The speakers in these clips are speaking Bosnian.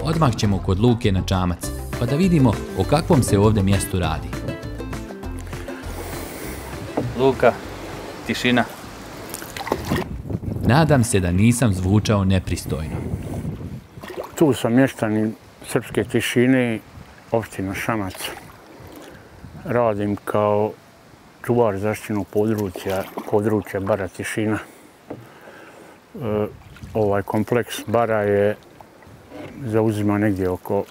odmah ćemo kod Luke na čamac, pa da vidimo o kakvom se ovdje mjestu radi. Luka, tišina. Nadam se da nisam zvučao nepristojno. Tu sam mještanin Srpske Tišine, opština Šamac. Radim kao čuvar zaštićenog područja bara Tišina. Ovaj kompleks bara zauzima negdje oko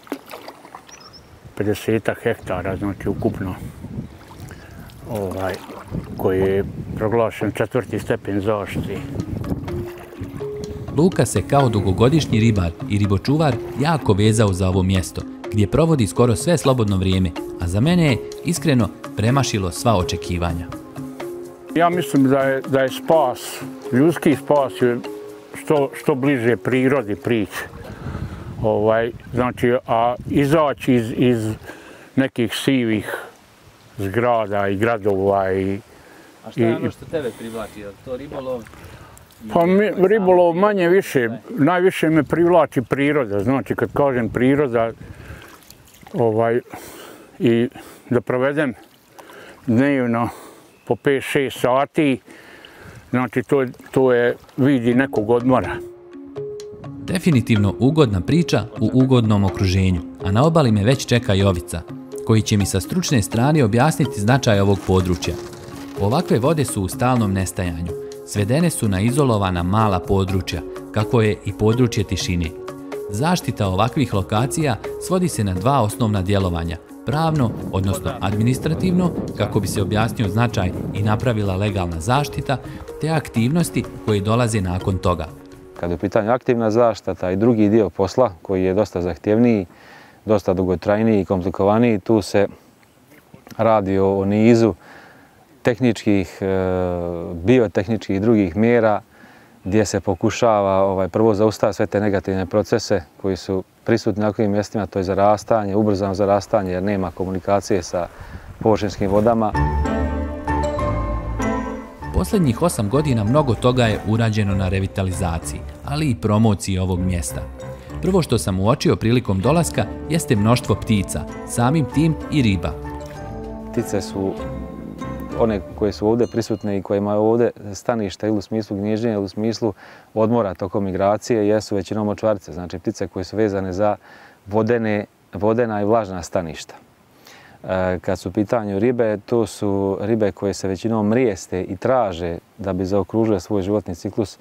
50 hektara, znači ukupno, koji je proglašen 4. stepen zaštite. Luka se kao dugogodišnji ribar i ribočuvar jako vezao za ovo mjesto, gdje provodi skoro sve slobodno vrijeme, a za mene je iskreno premašilo sva očekivanja. Ja mislim da je spas, ljudski spas je što bliže prirodi priče. Znači, a izaći iz nekih sivih zgrada i gradova. A šta je ono što tebe privlači? Je to ribolov? Pa ribolov manje više, najviše me privlači priroda. Znači, kad kažem priroda, i da provedem dnevno po 5-6 sati, znači to je vidi nekog odmora. Definitivno ugodna priča u ugodnom okruženju, a na obali me već čeka Jovica, koji će mi sa stručne strane objasniti značaj ovog područja. Ovakve vode su u stalnom nestajanju, svedene su na izolovana mala područja, kako je i područje Tišine. Zaštita ovakvih lokacija svodi se na dva osnovna djelovanja, pravno, odnosno administrativno, kako bi se objasnio značaj i napravila legalna zaštita, te aktivnosti koje dolaze nakon toga. Kad je u pitanju aktivna zaštita, taj drugi dio posla, koji je dosta zahtjevniji, dosta dugotrajniji i komplikovaniji, tu se radi o nizu tehničkih, biotehničkih i drugih mjera gdje se pokušava prvo zaustaviti sve te negativne procese koji su prisutni na ovim mjestima, to je zarastanje, ubrzano zarastanje jer nema komunikacije sa površinskim vodama. Posljednjih 8 godina mnogo toga je urađeno na revitalizaciji, ali i promociji ovog mjesta. Prvo što sam uočio prilikom dolaska jeste mnoštvo ptica, samim tim i riba. Ptice su one koje su ovdje prisutne i koje imaju ovdje stanište ili u smislu gnježđenja ili u smislu odmora tokom migracije jesu većinom močvarice, znači ptice koje su vezane za vodena i vlažna staništa. Kad su u pitanju ribe, to su ribe koje se većinom mrijeste i traže, da bi zaokružile svoj životni ciklus,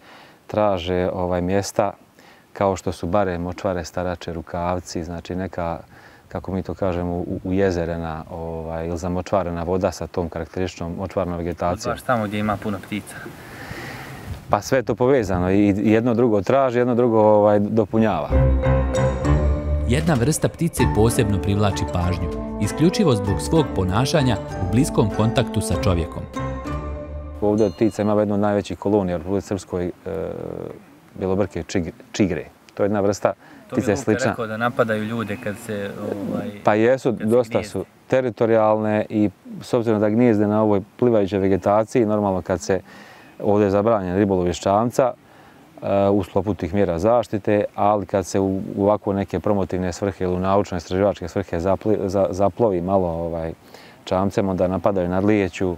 traže mjesta kao što su bare, močvare, starače, rukavci, znači neka, kako mi to kažemo, ujezerena ili zamočvarena voda sa tom karakterističnom močvarnom vegetacijom. Baš tamo gdje ima puno ptica. Pa sve je to povezano i jedno drugo traži, jedno drugo dopunjava. Jedna vrsta ptice posebno privlači pažnju, isključivo zbog svog ponašanja u bliskom kontaktu sa čovjekom. Ovdje od ptica ima jednu od najvećih kolonija u Republici Srpskoj, bjelobrke čigre. To je jedna vrsta ptice slična. To bi Luka rekao da napadaju ljude kad se... Pa jesu, dosta su teritorijalne i s obzirom da gnijezde na ovoj plivajućoj vegetaciji, normalno kad se ovdje je zabranjen ribolov iz čamca, u sklopu tih mjera zaštite, ali kad se u ovako neke promotivne svrhe ili u naučno-istraživačke svrhe zaplovi malo čamcem, onda napadaju nadlijeću,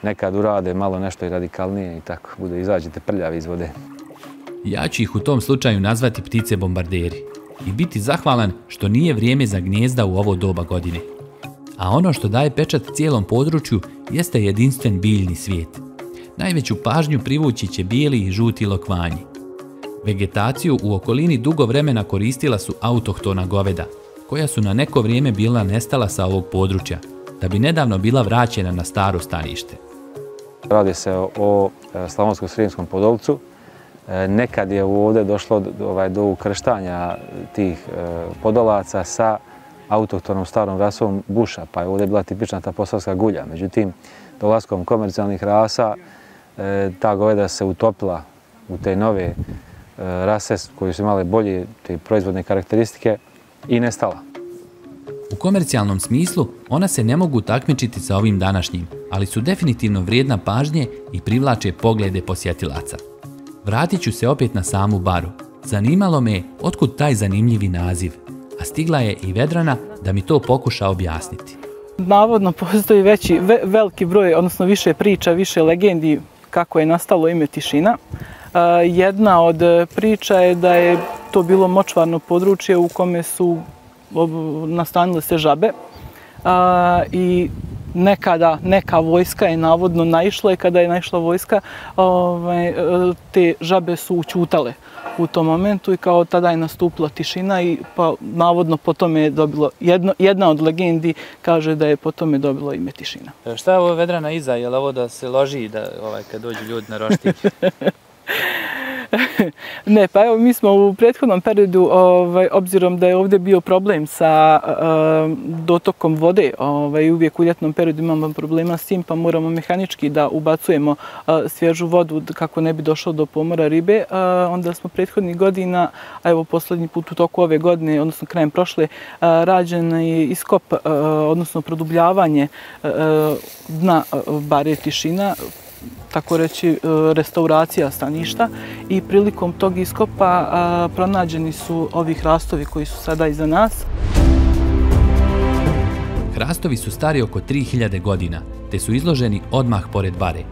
nekad urade malo nešto i radikalnije i tako, izađete prljavi iz vode. Ja ću ih u tom slučaju nazvati ptice bombarderi i biti zahvalan što nije vrijeme za gnijezda u ovo doba godine. A ono što daje pečat cijelom području jeste jedinstven biljni svijet. Najveću pažnju privući će bijeli i žuti lokvanji. Vegetaciju u okolini dugo vremena koristila su autohtona goveda, koja su na neko vrijeme bila nestala sa ovog područja, da bi nedavno bila vraćena na staro stanište. Radi se o Slavonsko-srijemskom Podolcu. Nekad je ovdje došlo do ukrštanja tih podolaca sa autohtonom starom rasom buša, pa je ovdje bila tipična ta posavska gulja. Međutim, dolaskom komercijalnih rasa ta goveda se utopila u te nove rase koje su imale bolje te proizvodne karakteristike i nestala. U komercijalnom smislu ona se ne mogu takmičiti sa ovim današnjim, ali su definitivno vrijedna pažnje i privlače poglede posjetilaca. Vratit ću se opet na samu baru. Zanimalo me otkud taj zanimljivi naziv, a stigla je i Vedrana da mi to pokuša objasniti. Navodno postoji veliki broj, odnosno više priča, više legendi kako je nastalo ime Tišina. Jedna od priča je da je to bilo močvarno područje u kome su nastanile se žabe i neka vojska je navodno naišla i kada je naišla vojska, te žabe su ućutale u tom momentu i kao tada je nastupila tišina i navodno po tome je dobilo, jedna od legendi kaže da je po tome dobilo ime Tišina. Šta je ovo Vedrana iza? Je li ovo da se loži kad dođu ljudi na roštilj? Ne, pa evo mi smo u prethodnom periodu, obzirom da je ovdje bio problem sa dotokom vode, uvijek u ljetnom periodu imamo problema s tim, pa moramo mehanički da ubacujemo svježu vodu kako ne bi došlo do pomora ribe. Onda smo prethodnih godina, a evo posljednji put u toku ove godine, odnosno krajem prošle, rađen je iskop, odnosno produbljavanje dna bare Tišina, tako reći restauracija staništa i prilikom tog iskopa pronađeni su ovi hrastovi koji su sada iza nas. Hrastovi su stari oko 3000 godina, te su izloženi odmah pored bare.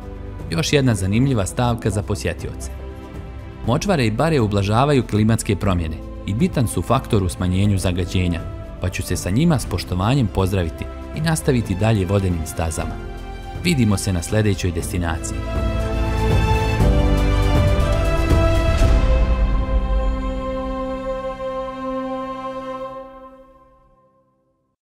Još jedna zanimljiva stavka za posjetioce. Močvare i bare ublažavaju klimatske promjene i bitan su faktor u smanjenju zagađenja, pa ću se sa njima s poštovanjem pozdraviti i nastaviti dalje vodenim stazama. Vidimo se na sljedećoj destinaciji.